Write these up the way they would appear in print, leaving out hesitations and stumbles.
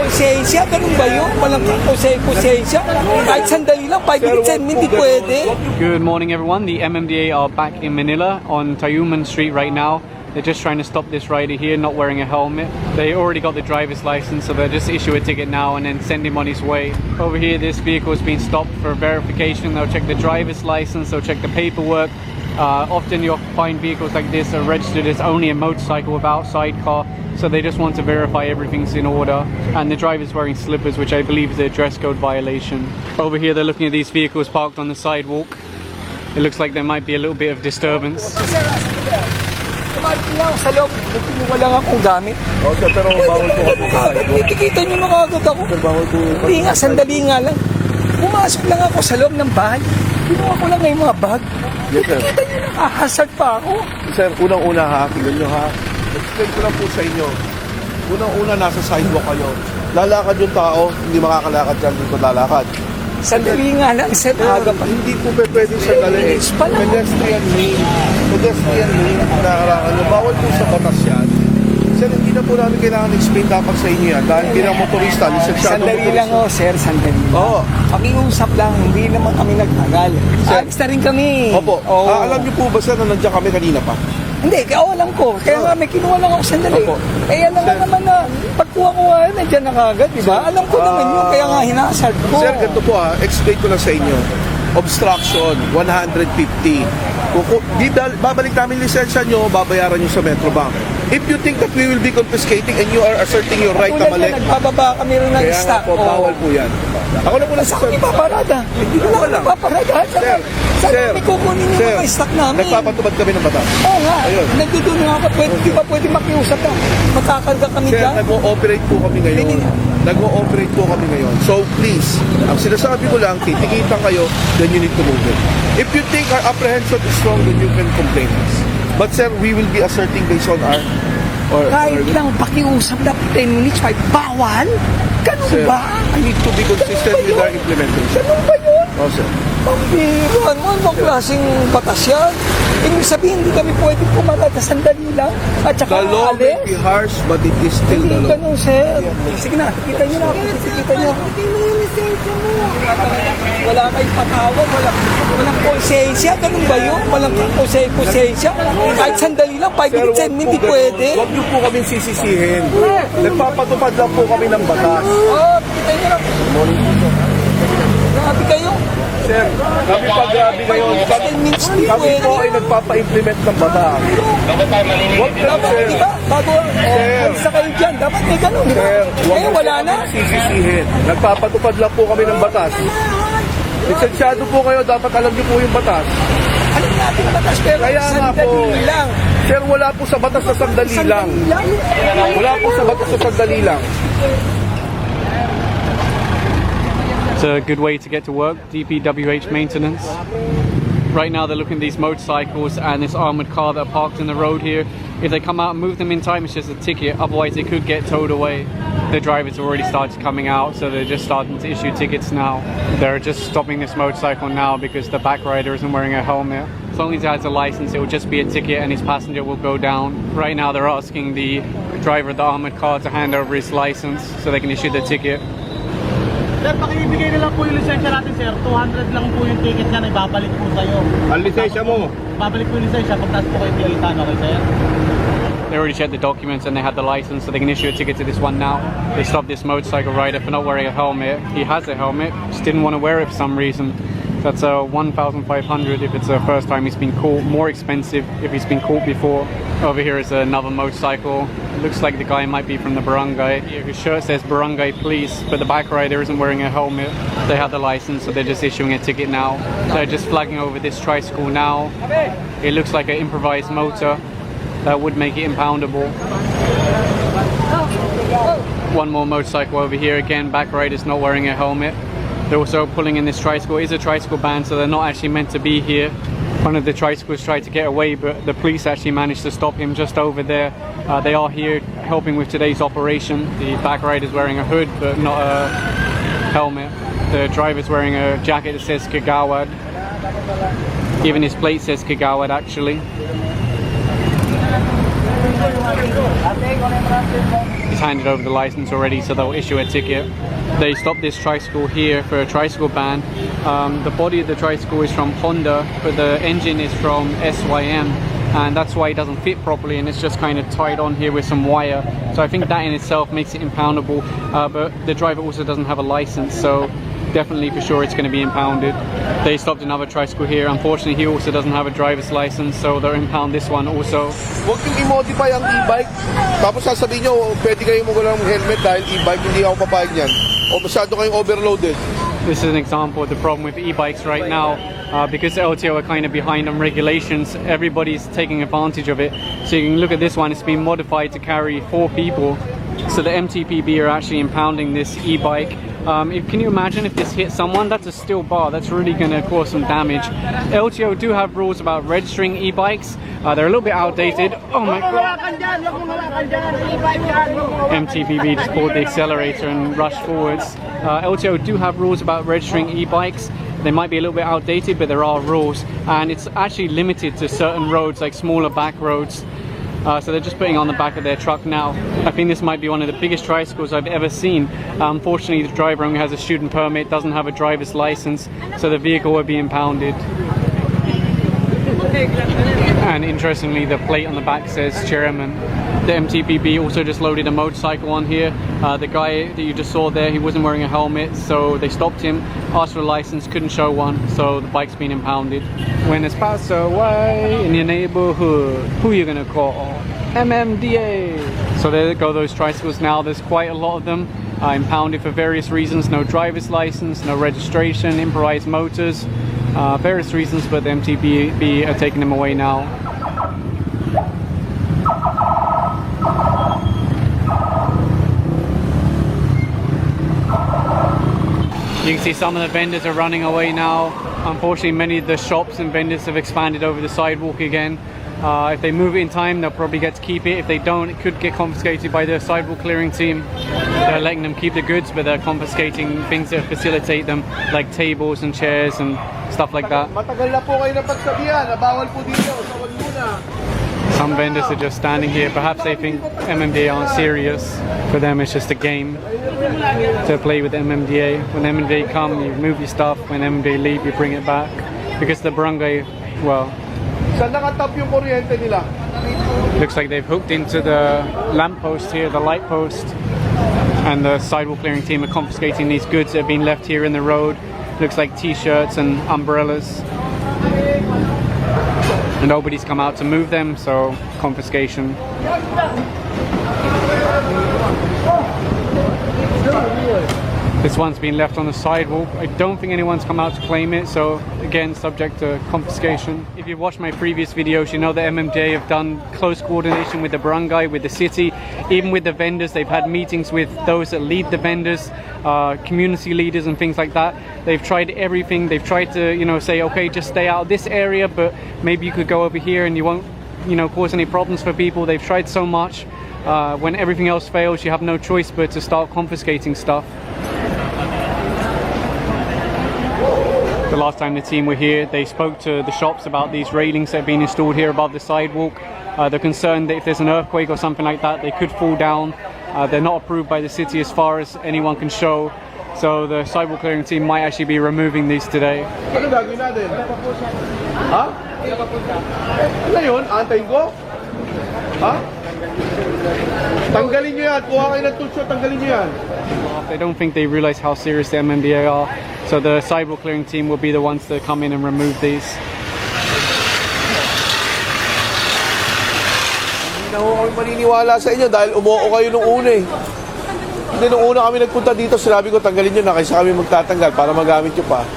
konsensya, ganun ba yun? Walang konsensya. Kahit sandali lang, 5 minutes, 10 minutes, pwede. Good morning, everyone. The MMDA are back in Manila on Tayuman Street right now. They're just trying to stop this rider here not wearing a helmet. They already got the driver's license, so they'll just issue a ticket now and then send him on his way. Over here, this vehicle has been stopped for verification. They'll check the driver's license, they'll check the paperwork. Often you'll find vehicles like this are registered as only a motorcycle without sidecar, so they just want to verify everything's in order. And the driver's wearing slippers, which I believe is a dress code violation. Over here, they're looking at these vehicles parked on the sidewalk. It looks like there might be a little bit of disturbance. Kumain lang sa loob. Wala nga akong gamit. Okay, pero bawal po ako sa sidewalk. Kita nyo makagod ako. Sir, bawal po. Hindi nga, sandali nga lang. Pumasok lang ako sa loob ng bahay. Kinuha ko lang yung mga bag. Yes, sir. Kita nyo, nakahasad pa ako. Sir, unang-una ha, tingnan nyo ha. Explain ko lang po sa inyo. Unang-una, nasa sidewalk kayo. Lalakad yung tao, hindi makakalakad dyan, dito lalakad. Sandali nga lang, sir. Aga pa. Hindi po pwedeng sandali. Pedestrian lane. Pedestrian lane. Nakarakan nyo. Bawal po sa batas yan. Sir, hindi na po namin kailangan explain dapat sa inyo yan. Dahil bilang motorista, lisensyado motorista. Sandali lang sir. Sandali lang. Oo. Pakiusap lang. Hindi naman kami nagtagal. Alis na rin kami. Opo. Alam niyo po ba sir na nandiyan kami kanina pa? Hindi, alam ko. Kaya nga may kinuha lang ako sandali. Opo. Eh, alam nga naman na pagkuha ko nga, nandiyan na kagad, di ba? Alam ko naman yun, kaya nga hinasad ko. Sir, ganito po ha, explain ko lang sa inyo. Obstruction, 150. Babalik namin lisensya nyo, babayaran nyo sa Metrobank. If you think that we will be confiscating and you are asserting your right na mali, nagbababa kami rin ng kaya nga stock. po, bawal po yan. Ako na po lang Saan kami paparada? Hindi ko lang paparada. Saan kami kukunin yung mga stock namin? Nagpapatubad kami ng batas. Oo nga. Ayun. Nagdudun nga ako. Di ba pwede makiusap na? Makakarga kami Sir, dyan? nag-o-operate po kami ngayon. Nag-o-operate po kami ngayon. So please, ang sinasabi ko lang, titikitan kayo, then you need to move it. If you think our apprehension is strong, then you can complain us. But sir, we will be asserting based on our... Kahit lang pakiusap na 10 minutes, 5, bawal? Ganun Sir, ba? we need to be consistent with our implementation. Ganun ba yun? Oh, sir. Pambiruan mo, anong klaseng batas yan? Ibig sabihin, hindi kami pwede pumarada sandali lang at saka The law may be harsh, but it is still the Hindi law. ganun, sir. Sige na, kita nyo na. Kita nyo. Wala kayong patawag, walang konsensya. Ganun ba yun? Walang konsensya. Kahit sandali lang, 5 minutes, 10 minutes, pwede. Huwag niyo po kami sisisihin. Nagpapatupad lang po kami ng batas. Kita nyo na. Grabe kayo. Sir, kami pag-grabe ngayon. Kami po ay nagpapa-implement ng batas. Huwag lang, Dapat, sir. di ba? Bago, alis na kayo dyan. Dapat may ganun, di ba? Sir, huwag Ngayon, niyo wala po na. kami sisisihin. Nagpapatupad lang po kami ng batas. Lisensyado po kayo, dapat alam niyo po yung batas. Alam natin batas, pero Kaya nga po, sandali lang. sir, wala po sa batas na sandali lang. Wala po sa batas na sandali lang. It's a good way to get to work, DPWH maintenance. Right now they're looking at these motorcycles and this armoured car that are parked in the road here. If they come out and move them in time, it's just a ticket, otherwise they could get towed away. The drivers already started coming out, so they're just starting to issue tickets now. They're just stopping this motorcycle now because the back rider isn't wearing a helmet. As long as he has a license, it will just be a ticket and his passenger will go down. Right now they're asking the driver of the armoured car to hand over his license so they can issue the ticket. Sir, pakibigay na lang po yung lisensya natin, sir. 200 lang po yung ticket niya na ibabalik po sa'yo. Ang lisensya mo? Babalik po yung lisensya pag taas po kayo tilitan, okay, sir? They already checked the documents and they had the license, so they can issue a ticket to this one now. They stopped this motorcycle rider for not wearing a helmet. He has a helmet, just didn't want to wear it for some reason. That's 1,500 if it's the first time he's been caught. More expensive if he's been caught before. Over here is another motorcycle. It looks like the guy might be from the barangay. His shirt says barangay police, but the back rider isn't wearing a helmet. They have the license, so they're just issuing a ticket now. They're just flagging over this tricycle now. It looks like an improvised motor. That would make it impoundable. One more motorcycle over here again. Back rider's not wearing a helmet. They're also pulling in this tricycle. It is a tricycle ban, so they're not actually meant to be here. One of the tricycles tried to get away, but the police actually managed to stop him just over there. They are here helping with today's operation. The back rider's wearing a hood, but not a helmet. The driver's wearing a jacket that says Kagawad. Even his plate says Kagawad, actually. He's handed over the license already, so they'll issue a ticket. They stopped this tricycle here for a tricycle ban. The body of the tricycle is from Honda, but the engine is from SYM, and that's why it doesn't fit properly, and it's just kind of tied on here with some wire. So I think that in itself makes it impoundable, but the driver also doesn't have a license, so definitely for sure it's going to be impounded. They stopped another tricycle here. Unfortunately, he also doesn't have a driver's license, so they'll impound this one also. Huwag yung i-modify ang e-bike. Tapos sasabihin nyo, pwede kayo magalang helmet dahil e-bike, hindi ako papayag niyan. O masyado kayong overloaded. This is an example of the problem with e-bikes right now. Because the LTO are kind of behind on regulations, everybody's taking advantage of it. So you can look at this one, it's been modified to carry 4 people. So the MTPB are actually impounding this e-bike. Can you imagine if this hit someone? That's a steel bar, that's really going to cause some damage. LTO do have rules about registering e-bikes. They're a little bit outdated. Oh my god. MTPB just pulled the accelerator and rushed forwards. LTO do have rules about registering e-bikes. They might be a little bit outdated, but there are rules, and it's actually limited to certain roads, like smaller back roads. So they're just putting on the back of their truck now. I think this might be one of the biggest tricycles I've ever seen. Unfortunately, the driver only has a student permit, doesn't have a driver's license, so the vehicle will be impounded. And interestingly, the plate on the back says chairman. The MTPB also just loaded a motorcycle on here. The guy that you just saw there, he wasn't wearing a helmet, so they stopped him, asked for a license, couldn't show one, so the bike's been impounded. When it's passed away in your neighborhood, who are you gonna call? MMDA. So there go those tricycles now. There's quite a lot of them, impounded for various reasons. No driver's license, no registration, improvised motors, various reasons, but the MTPB are taking them away now. You can see some of the vendors are running away now. Unfortunately, many of the shops and vendors have expanded over the sidewalk again. If they move it in time, they'll probably get to keep it. If they don't, it could get confiscated by the sidewalk clearing team. They're letting them keep the goods, but they're confiscating things that facilitate them, like tables and chairs and stuff like that. Matagal na po kayo napagsabihan, bawal po dito sa Juan Luna. Some vendors are just standing here. Perhaps they think MMDA aren't serious. For them, it's just a game to play with MMDA. When MMDA come, you move your stuff. When MMDA leave, you bring it back. Because the barangay, well, Saan nakatap yung kuryente nila? looks like they've hooked into the lamppost here, the light post. And the sidewalk clearing team are confiscating these goods that have been left here in the road. Looks like t-shirts and umbrellas. And nobody's come out to move them, so confiscation. This one's been left on the sidewalk. I don't think anyone's come out to claim it, so again, subject to confiscation. If you've watched my previous videos, you know that MMDA have done close coordination with the barangay, with the city, even with the vendors. They've had meetings with those that lead the vendors, community leaders and things like that. They've tried everything. They've tried to, say, okay, just stay out of this area, but maybe you could go over here and you won't, cause any problems for people. They've tried so much. When everything else fails, you have no choice but to start confiscating stuff. The last time the team were here, they spoke to the shops about these railings that have been installed here above the sidewalk. They're concerned that if there's an earthquake or something like that, they could fall down. They're not approved by the city as far as anyone can show. So the sidewalk clearing team might actually be removing these today. Ano gagawin natin? Ha? Ano yun? Antayin ko? Ha? Tanggalin nyo yan. Kuha kayo ng tulso, tanggalin nyo yan. I don't think they realize how serious the MMDA are. So the sidewalk clearing team will be the ones to come in and remove these. Hindi na ako maniniwala sa inyo dahil umuoko kayo nung una eh. Hindi, nung una kami nagpunta dito, sinabi ko tanggalin nyo na kaysa kami magtatanggal para magamit nyo pa.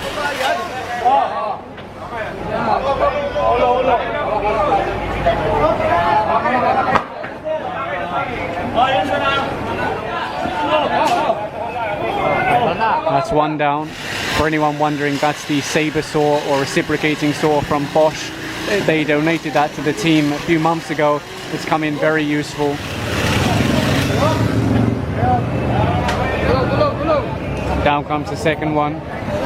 That's one down. For anyone wondering, that's the saber saw or reciprocating saw from Bosch. They donated that to the team a few months ago. It's come in very useful. Down comes the second one.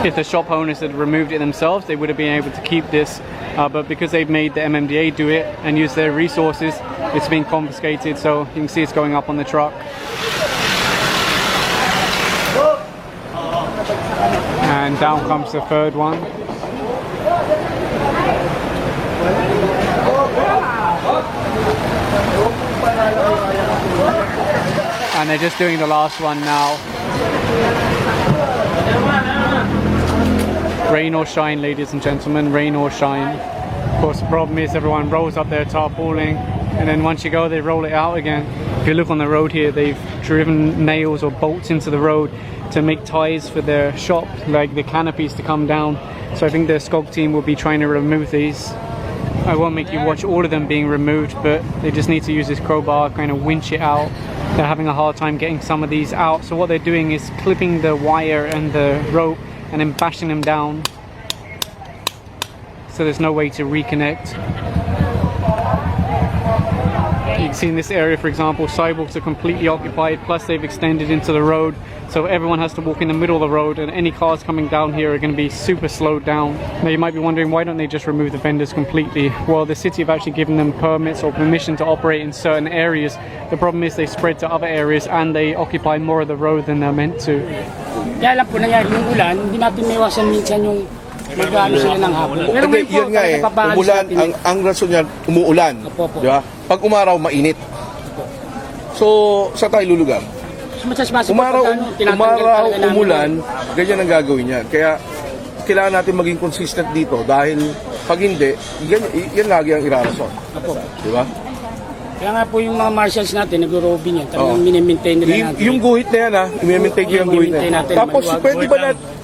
If the shop owners had removed it themselves, they would have been able to keep this. But because they've made the MMDA do it and use their resources, it's been confiscated, so you can see it's going up on the truck. And down comes the third one. And they're just doing the last one now. Rain or shine, ladies and gentlemen, rain or shine. Of course, the problem is everyone rolls up their tarpaulin, and then once you go, they roll it out again. If you look on the road here, they've driven nails or bolts into the road to make ties for their shop, like the canopies to come down. So I think the SCOG team will be trying to remove these. I won't make you watch all of them being removed, but they just need to use this crowbar, kind of winch it out. They're having a hard time getting some of these out. So what they're doing is clipping the wire and the rope and then bashing them down. So there's no way to reconnect. You can see in this area, for example, sidewalks are completely occupied, plus they've extended into the road. So everyone has to walk in the middle of the road, and any cars coming down here are going to be super slowed down. Now you might be wondering, why don't they just remove the vendors completely? Well, the city have actually given them permits or permission to operate in certain areas. The problem is they spread to other areas and they occupy more of the road than they're meant to. Kaya lang po nangyari yung ulan, hindi natin maiwasan minsan yung mag-ano sila ng hapon. Pero Hindi, yun nga eh, umulan, ang rason yan, umuulan. Opo. Di ba? Pag umaraw, mainit. So, sa tayo lulugar? Umaraw, umulan, ganyan ang gagawin niya. Kaya, kailangan natin maging consistent dito dahil pag hindi, yan lagi ang irarason. Di ba? Kaya nga po yung mga marshals natin, nag-robing yan. Talagang minimaintain nila natin. Yung guhit na yan ha, i-maintain ko yung guhit na yan. Tapos,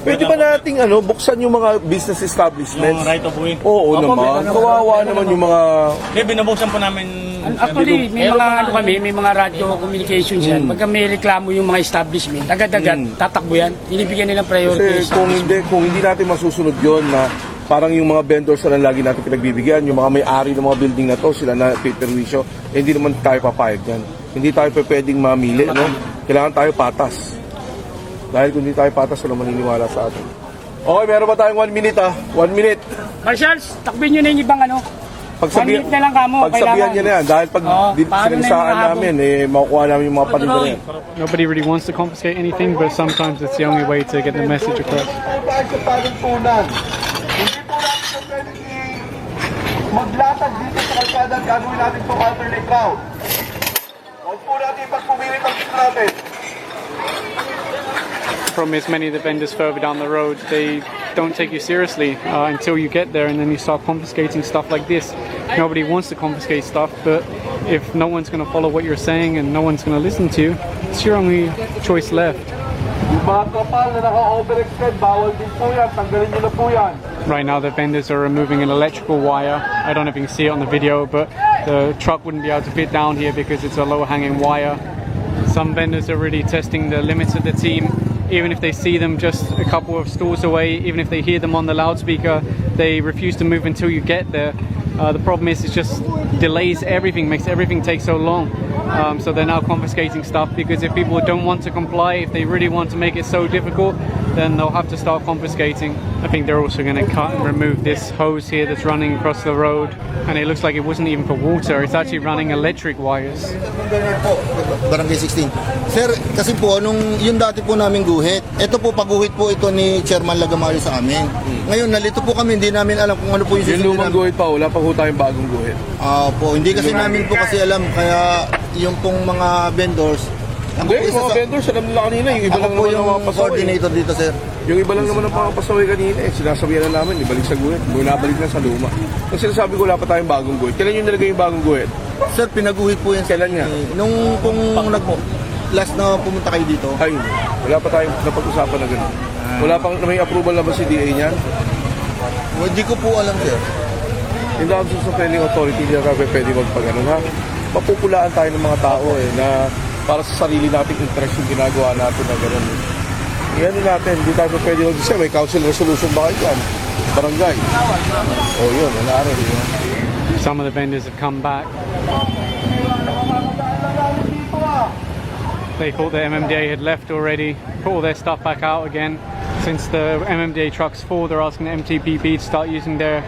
pwede ba nating buksan yung mga business establishments? Yung right of way. Oo naman. Kawawa naman yung mga... Binubuksan po namin. Actually, may mga may mga radio communications yan. Pagka may reklamo yung mga establishment, agad-agad, tatakbo yan. Binibigyan nilang priority. Kasi kung hindi natin masusunod yon na parang yung mga vendors na lagi natin pinagbibigyan, yung mga may-ari ng mga building na to, sila na piperwisyo, hindi naman tayo papayag yan. Hindi tayo pwedeng mamili, no? Kailangan tayo patas. Dahil kung hindi tayo patas, wala maniniwala sa atin. Okay, meron ba tayong 1 minute 1 minute. Marshals, takbin nyo na yung ibang Pagsabihan, 1 minute na lang kamo. pagsabihan niya na yan. Dahil pag sinagsaan namin, makukuha namin yung mga paninda yan. Nobody really wants to confiscate anything, but sometimes it's the only way to get the message across. Maglatag dito sa kalsada at gagawin natin itong alternate route. Huwag po natin ipagpumilit ang gusto natin. Problem is, many of the vendors further down the road, they don't take you seriously until you get there, and then you start confiscating stuff like this. Nobody wants to confiscate stuff, but if no one's going to follow what you're saying and no one's going to listen to you, it's your only choice left. Yung mga kapal na naka-overextend, bawal din po yan. Tanggalin nyo na po yan. Right now the vendors are removing an electrical wire. I don't know if you can see it on the video, but the truck wouldn't be able to fit down here because it's a low hanging wire. Some vendors are really testing the limits of the team. Even if they see them just a couple of stores away, even if they hear them on the loudspeaker, they refuse to move until you get there. The problem is it just delays everything, makes everything take so long. So they're now confiscating stuff because if people don't want to comply, if they really want to make it so difficult, then they'll have to start confiscating. I think they're also going to cut and remove this hose here that's running across the road, and it looks like it wasn't even for water, it's actually running electric wires. Barangay 16. Sir, kasi po, yung dati po namin guhit, ito po, paguhit po ito ni Chairman Lagamari sa amin. Ngayon, nalito po kami, hindi namin alam kung ano po yung Yung lumang guhit pa, wala pa po tayong bagong guhit. Po, hindi kasi namin po kasi alam, kaya yung pong mga vendors, Hindi, yung mga vendors, alam nila kanina, yung iba lang po naman yung ang mga pasaway. coordinator dito, sir. Yung iba lang naman ang mga pasaway kanina, sinasabihan na namin, ibalik sa guhit, bunabalik na sa luma. Kasi sinasabi ko, wala pa tayong bagong guhit. Kailan yung nilagay yung bagong guhit? Sir, pinaguhit po yan. Kailan nga? Nung last na pumunta kayo dito. Ay, wala pa tayong napag-usapan na gano'n. Wala pang may approval na ba si DA niyan? Hindi ko po alam, sir. Yung Office of Planning Authority, hindi na kami pwede magpag-ano ha. Mapupulaan tayo ng mga tao na para sa sarili nating interest yung ginagawa natin na gano'n. Yan din natin, hindi tayo pwede mag-isa. May council resolution ba kayo dyan? Barangay. Yun, wala rin. Some of the vendors have come back. They thought the MMDA had left already, put all their stuff back out again. Since the MMDA truck's full, they're asking the MTPB to start using their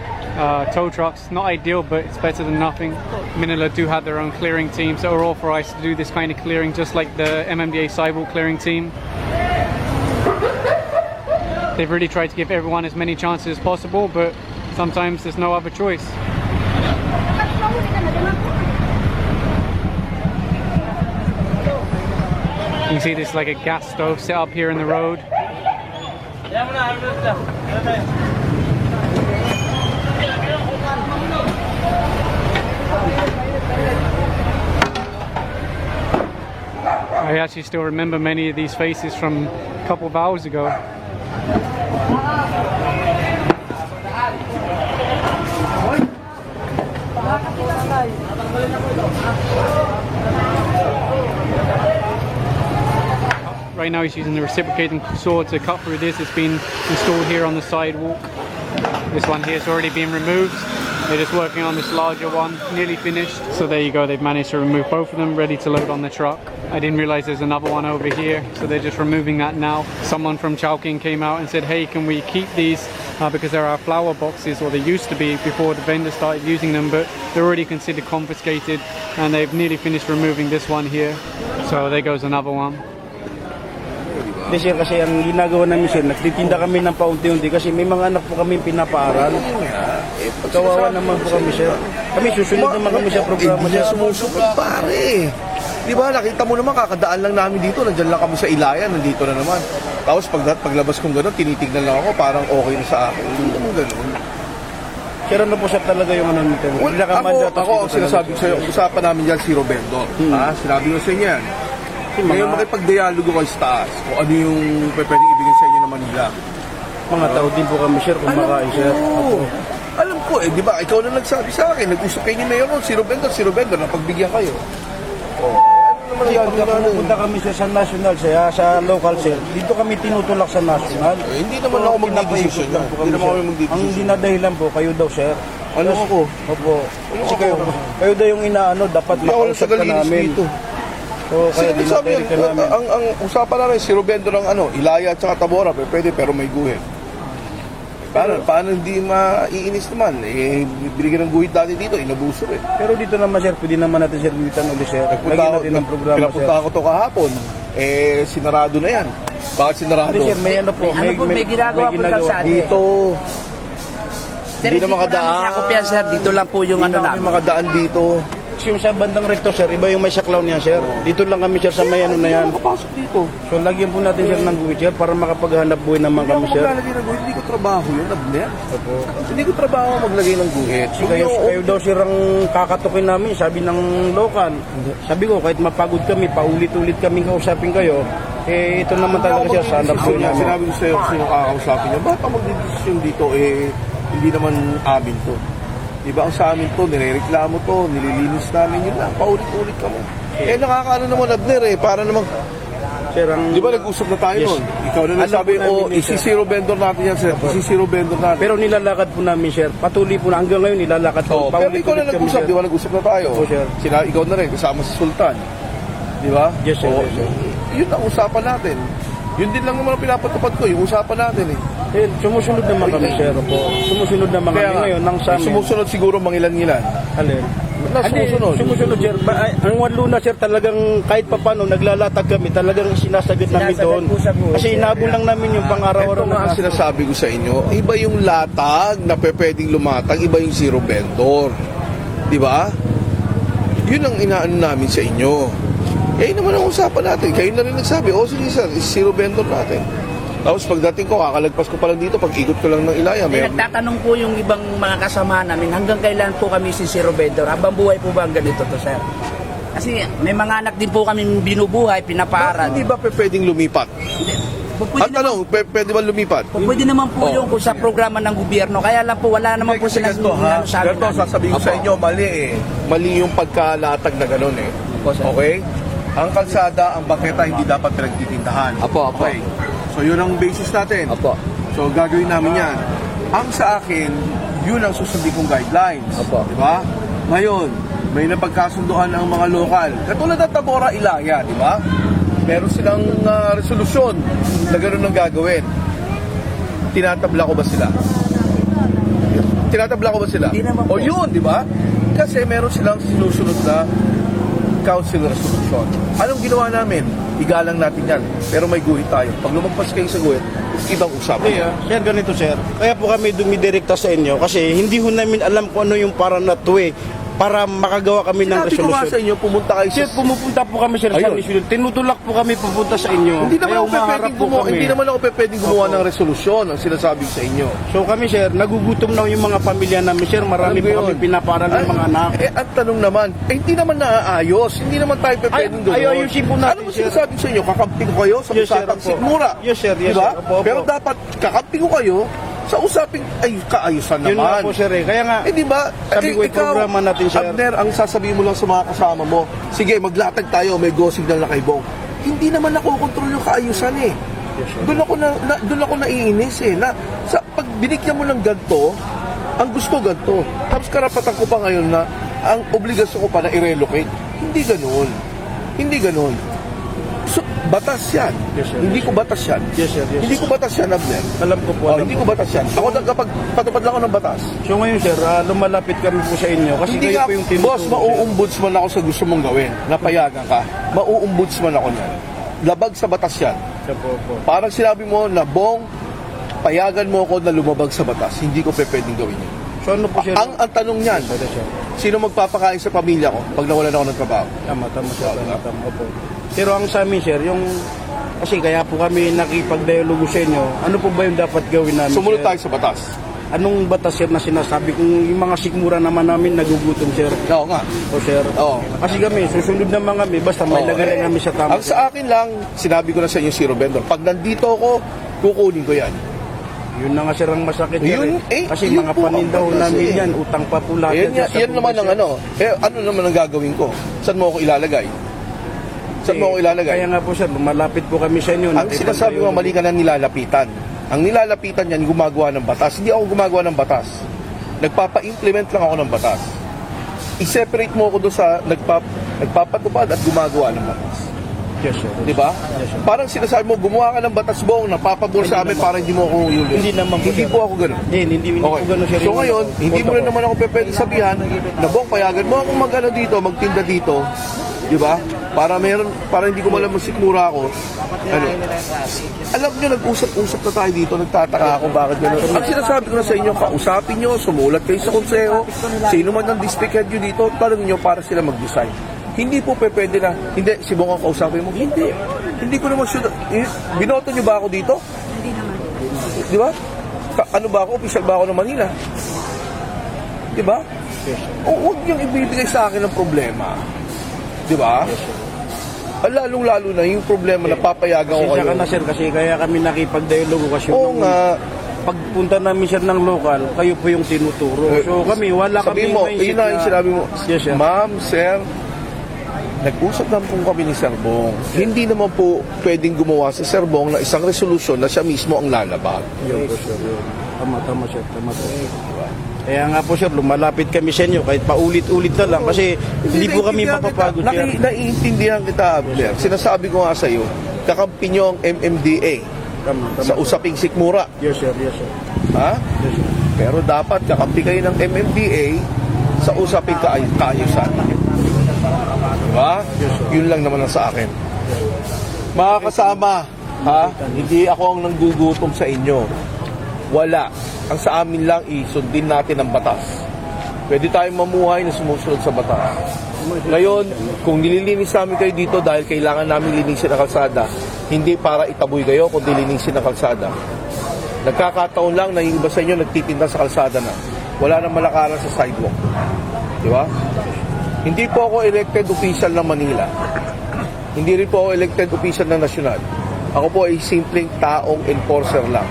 tow trucks. Not ideal, but it's better than nothing. Manila do have their own clearing teams that are authorized to do this kind of clearing, just like the MMDA sidewalk clearing team. They've really tried to give everyone as many chances as possible, but sometimes there's no other choice. You can see this like a gas stove set up here in the road. I actually still remember many of these faces from a couple of hours ago. Right now he's using the reciprocating saw to cut through this. It's been installed here on the sidewalk. This one here has already been removed. They're just working on this larger one, nearly finished. So there you go, they've managed to remove both of them, ready to load on the truck. I didn't realize there's another one over here, so they're just removing that now. Someone from Chowking came out and said, hey, can we keep these? Because there are flower boxes, or they used to be before the vendor started using them, but they're already considered confiscated, and they've nearly finished removing this one here. So there goes another one. Hindi sir, kasi ang ginagawa namin sir, nagtitinda kami ng paunti-unti kasi may mga anak po kami pinapaaral. Kawawa naman po kami sir. Kami susunod naman kami sa programa Hindi sir. sumusunod pare. Di ba, nakita mo naman, kakadaan lang namin dito, nandyan lang kami sa Ilayan, nandito na naman. Tapos paglabas kong gano'n, tinitignan lang ako, parang okay na sa akin. Hindi naman gano'n. Sir, ano po sir talaga yung ano nito? Ako ang sinasabi ko sa'yo, usapan namin dyan zero vendor. Sinabi ko sa inyo yan. Ngayon makipag-dialogo kayo sa taas kung ano yung pwedeng ibigay sa inyo ng Manila. Mga tao din po kami sir, kumakain sir. Alam ko di ba, ikaw na nagsabi sa akin, nag-usap kayo ni Mayor, zero vendor, napagbigyan kayo. Ano naman yan? Pupunta kami sir sa national sir, sa local sir. Dito kami tinutulak sa national. Hindi naman ako magdidesisyon. Hindi naman ako magdidesisyon. Ang dinadahilan po, kayo daw sir. Ano ako? Opo. Kasi kayo daw yung inaano, dapat Hindi ako makausap ka nagalinis namin. dito. So, kaya Sabi dinadahilan ka namin. ang usapan namin, zero vendor ang Ilaya at saka Tabora, pwede pero may guhit. Paano hindi maiinis naman? Binigyan ng guhit dati dito, inabuso eh. Pero dito naman sir, pwede naman natin sir guhitan ulit sir. Lagyan natin ng programa sir. Pinapunta ako to kahapon, sinarado na yan. Bakit sinarado? Hindi sir, may ano po, may ginagawa po kalsada. Dito, Sir, hindi na makadaan. Sinakopyan, sir. Dito lang po yung Hindi na kami makadaan dito. yung sa bandang recto sir, iba yung may saklaw niya sir. Dito lang kami sir sa may ano na yan. Nakapasok dito. So lagyan po natin sir ng guhit sir para makapaghanap buhay naman kami sir. Maglalagay ng guhit, hindi ko trabaho yun, Abner. Hindi ko trabaho maglagay ng guhit. Kayo daw sir ang kakatukin namin, sabi ng lokal. Sabi ko, kahit mapagod kami, paulit-ulit kaming kausapin kayo, ito naman talaga sir sa hanap buhay namin. Sinabi ko sa'yo, sino kakausapin niya, bakit mag-desisyon dito, hindi naman amin to. Diba ang sa amin to, nirereklamo to, nililinis namin yun lang, paulit-ulit kami. Nakakaano naman Abner para namang, Sir, ang... di ba nag-usap na tayo nun? Ikaw na nagsabi, isi-zero vendor natin yan sir, isi-zero vendor natin. Pero nilalakad po namin sir, patuloy po na hanggang ngayon nilalakad po. Pero ikaw na nag-usap, di ba nag-usap na tayo? Opo, sir. Ikaw na rin, kasama si Sultan. Di ba? Yes sir, yes, sir. Yun ang usapan natin. Yun din lang naman ang pinapatupad ko, yung usapan natin Sumusunod naman kami sir po. Sumusunod naman kami ngayon ng sa amin. Sumusunod siguro mangilan-ngilan. Alin? Sumusunod. Sumusunod sir. Ang Juan Luna sir talagang kahit papano naglalatag kami, talagang sinasagot namin doon. Kasi inabol lang namin yung pang-araw-araw Ito nga ang sinasabi ko sa inyo, iba yung latag na pwedeng lumatag, iba yung zero vendor. Di ba? Yun ang inaano namin sa inyo. Kaya naman ang usapan natin. Kayo na rin nagsabi, sige sir, zero vendor natin. Tapos pagdating ko, kakalagpas ko pa lang dito, pag-ikot ko lang ng Ilaya. Nagtatanong po yung ibang mga kasama namin, hanggang kailan po kami si Zero Vendor? Habang buhay po ba ang ganito to, sir? Kasi may mga anak din po kami binubuhay, pinapaaral. Hindi ba pwedeng lumipat? At ano, pwede ba lumipat? Pwede naman po yung kung sa programa ng gobyerno. Kaya lang po, wala naman po silang sa amin. Ganito, sasabihin ko sa inyo, mali Mali yung pagkalatag na gano'n Okay? Ang kalsada, ang bangketa, hindi dapat pinagtitindahan. Apo. Okay. So yun ang basis natin. Apo. So gagawin namin yan. Ang sa akin, yun ang susundin kong guidelines. Apo. Diba? Ngayon, may napagkasunduan ang mga lokal. Katulad ng Tabora, Ilaya, di ba? Meron silang resolusyon na gano'n ang gagawin. Tinatabla ko ba sila? Tinatabla ko ba sila? Hindi naman O po. yun, di ba? Kasi meron silang sinusunod na council resolution. Anong ginawa namin? Igalang natin yan. Pero may guhit tayo. Pag lumagpas kayo sa guhit, ibang usapan. Sir, ganito sir. Kaya po kami dumidirekta sa inyo kasi hindi ho namin alam kung ano yung para na para makagawa kami ng Sinabi ko nga sa resolusyon. inyo, pumunta kayo Sir, sa... pumupunta po kami sir sa Ayun. mission. Tinutulak po kami pupunta sa inyo. Hindi naman Kaya ako umaharap pwedeng po gumawa, kami. hindi naman ako pwedeng gumawa ng resolusyon ang sinasabi ko sa inyo. So kami sir, nagugutom na yung mga pamilya namin sir. Marami Alam po ko kami yun. pinaparal ng mga anak. Ang tanong naman, hindi naman naaayos. Hindi naman tayo pwedeng gano'n. ay, ayusin po natin, Ano mo sir. sinasabi ko sa inyo? Kakampi ko kayo sa Yes, sir, usapang opo. sigmura. Yes, sir. Yes, Diba? sir. Opo, opo. Pero dapat kakampi ko kayo sa usaping kaayusan Yun nga naman. po sir eh. Kaya nga, Eh di ba? sabi ko, programa natin, sir. Abner, ang sasabihin mo lang sa mga kasama mo, sige, maglatag tayo, may go signal na kay Bong. Hindi naman nakokontrol yung kaayusan eh. Doon ako naiinis eh. Pag binigyan mo ng ganito, ang gusto ganito. Tapos karapatan ko pa ngayon na ang obligasyon ko pa na i-relocate. Hindi ganun. Hindi ganun. So, batas yan. Yes, sir. Hindi ko batas yan. Yes, sir. Yes, Hindi ko batas yan, Abner. alam ko po. Alam Hindi ko. ko batas yan. Ako kapag patupad lang ako ng batas. So ngayon sir, lumalapit kami po sa inyo kasi Hindi kayo nga, po yung boss, tinutulong. mauumbudsman ako sa gusto mong gawin. Napayagan ka. Mauumbudsman ako niyan. Labag sa batas yan. Sir, po. Parang sinabi mo na, Bong, payagan mo ako na lumabag sa batas. Hindi ko pwedeng gawin yun. So ano po sir? Ang tanong niyan, Sir, sir. sino magpapakain sa pamilya ko pag nawalan ako ng trabaho? Tama sir. Tama po. Pero ang sa amin sir, kasi kaya po kami nakipag-dialogo sa inyo, ano po ba yung dapat gawin namin? Sumunod sir? tayo sa batas. Anong batas sir na sinasabi kung yung mga sikmura naman namin nagugutom sir? Oo nga. O sir? Oo. Kasi kami, susunod naman kami, basta may lagay namin sa tama. Ang sa akin lang, sinabi ko na sa inyo, zero vendor. Pag nandito ako, kukunin ko yan. Yun na nga sir ang masakit sir. Yun, Kasi yun mga po ang panindaw batas, namin eh. yan, utang pa po lahat. Yan naman ang ano. Ano naman ang gagawin ko? Saan mo ako ilalagay? Saan mo ako ilalagay? Kaya nga po sir, lumalapit po kami sa inyo. Ang sinasabi mo, mali ka na nilalapitan. Ang nilalapitan yan, gumagawa ng batas. Hindi ako gumagawa ng batas. Nagpapa-implement lang ako ng batas. I-separate mo ako doon sa nagpapatupad at gumagawa ng batas. Yes sir. Di ba? Parang sinasabi mo, gumawa ka ng batas, Bong, napapabor sa amin para hindi mo ako yulin. Hindi naman po, Hindi sir. po ako ganun. Hindi po Okay. ganun sir. So ngayon, hindi mo na naman ako pwedeng sabihan na, Bong, payagan mo akong mag-ano dito, magtinda dito. Di ba? Para hindi ko malam sikmura ako. Ano? Alam nyo, nag-usap-usap na tayo dito, nagtataka ako bakit gano'n. Ang sinasabi ko na sa inyo, kausapin nyo, sumulat kayo sa konseho, sino man ang district head nyo dito, tanong nyo para sila mag-design. Hindi po pwede na, hindi, si Bong ang kausapin mo. Hindi ko naman sure. Binoto nyo ba ako dito? Hindi naman. Di ba? Ano ba ako? Official ba ako ng Manila? Di ba? O huwag nyo ibibigay sa akin ng problema. Di ba? Lalong-lalo na yung problema na papayagan ko Pasensya kayo. ka na sir, kasi kaya kami nakipag-dialogo kasi Oo nga. pagpunta namin sir ng lokal, kayo po yung tinuturo. So kami, wala kami Sabi mo, yun na yung sinabi mo. Yes sir. Ma'am, sir, nag-usap naman po kami ni Sir Bong. Hindi naman po pwedeng gumawa si Sir Bong na isang resolusyon na siya mismo ang lalabag. Yun po sir. Yun. Tama sir. Tama po. Kaya nga po sir, lumalapit kami sa inyo kahit paulit-ulit na lang kasi hindi po kami mapapagod sir. Naiintindihan kita, Abner. Sinasabi ko nga sa iyo, kakampi nyo ang MMDA Tama. sa usaping sikmura. Yes sir. Ha? Yes sir. Pero dapat kakampi kayo ng MMDA sa usaping kaayusan. Diba? Yun lang naman ang sa akin. Mga kasama, ha? Hindi ako ang nanggugutom sa inyo. Wala. Ang sa amin lang, isundin natin ang batas. Pwede tayong mamuhay na sumusunod sa batas. Ngayon, kung nililinis namin kayo dito dahil kailangan namin linisin ang kalsada, hindi para itaboy kayo, kundi linisin ang kalsada. Nagkakataon lang na yung iba sa inyo nagtitinda sa kalsada na. Wala nang malakaran sa sidewalk. Di ba? Hindi po ako elected official ng Manila. Hindi rin po ako elected official ng nasyonal. Ako po ay simpleng taong enforcer lang.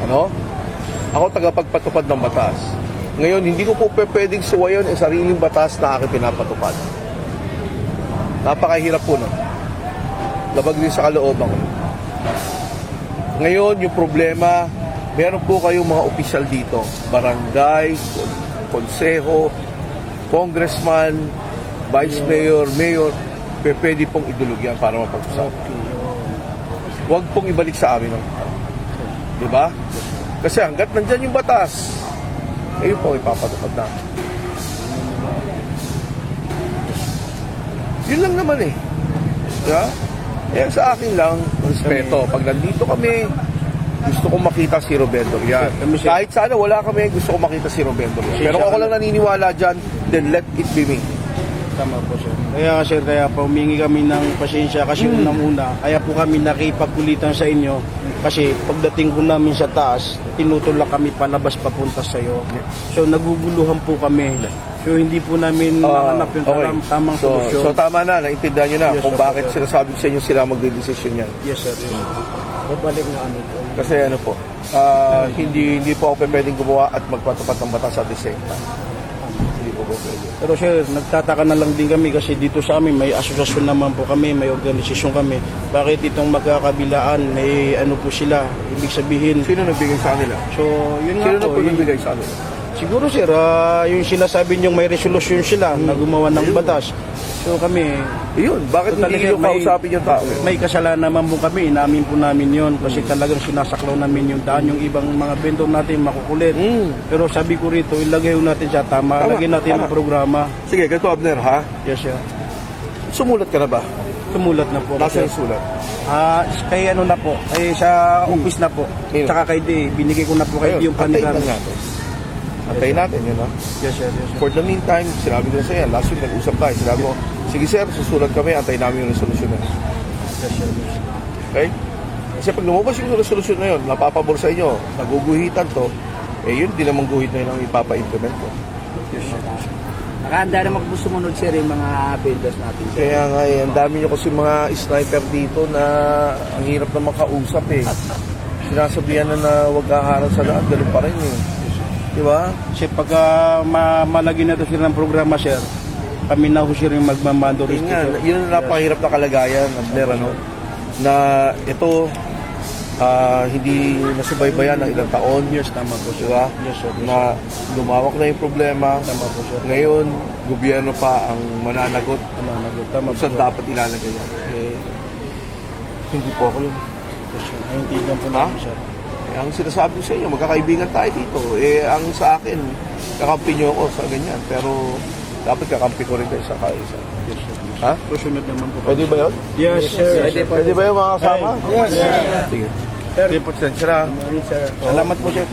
Ano? Ako tagapagpatupad ng batas. Ngayon, hindi ko po pwedeng suwayon ang sariling batas na aking pinapatupad. Napakahirap po nun. Labag din sa kalooban ko. Ngayon, yung problema, meron po kayong mga opisyal dito. Barangay, konseho, congressman, vice mayor, mayor, pwede pong idulog yan para mapag-usapan. Huwag pong ibalik sa amin. Diba? Kasi hanggat nandyan yung batas, Ayun po, ipapatupad na. Yun lang naman eh. Yeah? Eh, sa akin lang, respeto. Pag nandito kami, gusto ko makita si Robedor yan. Kahit sana wala kami, gusto ko makita si Robedor yan. Pero kung ako lang naniniwala dyan, then let it be me. Tama po, sir. Kaya, sir, kaya pa humingi kami ng pasensya kasi unang-una, kaya po kami nakipagkulitan sa inyo kasi pagdating po namin sa taas, tinutulak kami palabas papunta sa iyo. So, naguguluhan po kami. So, hindi po namin mahanap yung tamang solusyon. So, tama na, naintindihan nyo na Yes, kung sir. bakit sinasabi ko sa inyo sila magdedesisyon yan. Yes, sir. Babalik na kami po. Kasi ano po, hindi po ako pwedeng gumawa at magpatupad ng batas at the same time. Hindi po pwede. Pero sir, nagtataka na lang din kami kasi dito sa amin may asosasyon naman po kami, may organisasyon kami. Bakit itong magkakabilaan, may ano po sila, ibig sabihin. Sino nagbigay sa kanila? So, yun Sino nga na po. po nagbigay sa kanila? Siguro sir, yung sinasabi niyong may resolusyon sila na gumawa ng batas. So kami, Yun, bakit so, hindi nyo talaga kausapin yung tao? may kasalanan naman po kami, inamin po namin yon kasi talagang sinasaklaw namin yung daan, yung ibang mga vendor natin makukulit. Pero sabi ko rito, ilagay ho natin siya tama, lagyan natin ang programa. Sige, ganito Abner ha? Yes sir. Sumulat ka na ba? Tumulat na po. Nasa yung sulat? Kay ano na po, kay sa office na po. Ayun. Tsaka kay D, binigay ko na po kay D yung Antayin panigan. lang natin. Antayin natin yun ha? Yes sir, yes sir. For the meantime, sinabi ko na sa'yo, last week nag-usap tayo, sinabi ko, sige sir, susulat kami, antayin namin yung resolution na yun. Yes sir, yes sir. Okay? Kasi pag lumabas yung resolution na yun, napapabor sa inyo, naguguhitan to, eh yun, di naman guhit na yun ang ipapa-implement ko. Yes sir. Nakahanda naman po sumunod sir yung mga vendors natin. Kaya nga eh, ang dami nyo kasi mga sniper dito na ang hirap na makausap eh. Sinasabihan na huwag kaharap sa lahat, ganun pa rin eh. Di ba? Kasi pagka malagyan na ito sila ng programa, sir, kami na ho sir yung magmamando Yun rito. nga, yun ang napakahirap na kalagayan, Abner, ano? Na ito, hindi nasubaybayan ng ilang taon. Yes, tama po sir. Diba? Yes sir. Na lumawak na yung problema. Tama po sir. Ngayon, gobyerno pa ang mananagot Tama kung po saan sir. dapat ilalagay yan. Eh, hindi po ako yun. Yes, sir. Naiintindihan po Ha? namin sir. Eh, ang sinasabi ko sa inyo, magkakaibigan tayo dito. Eh, ang sa akin, kakampi nyo ako sa ganyan. Pero, dapat kakampi ko rin kayo sa kaisa. Yes sir. Ha? Susunod naman po. Pwede ba yun? Yes sir. Pwede ba yung mga kasama? Yes sir. Sige. Sige po, sir. Salamat po sir.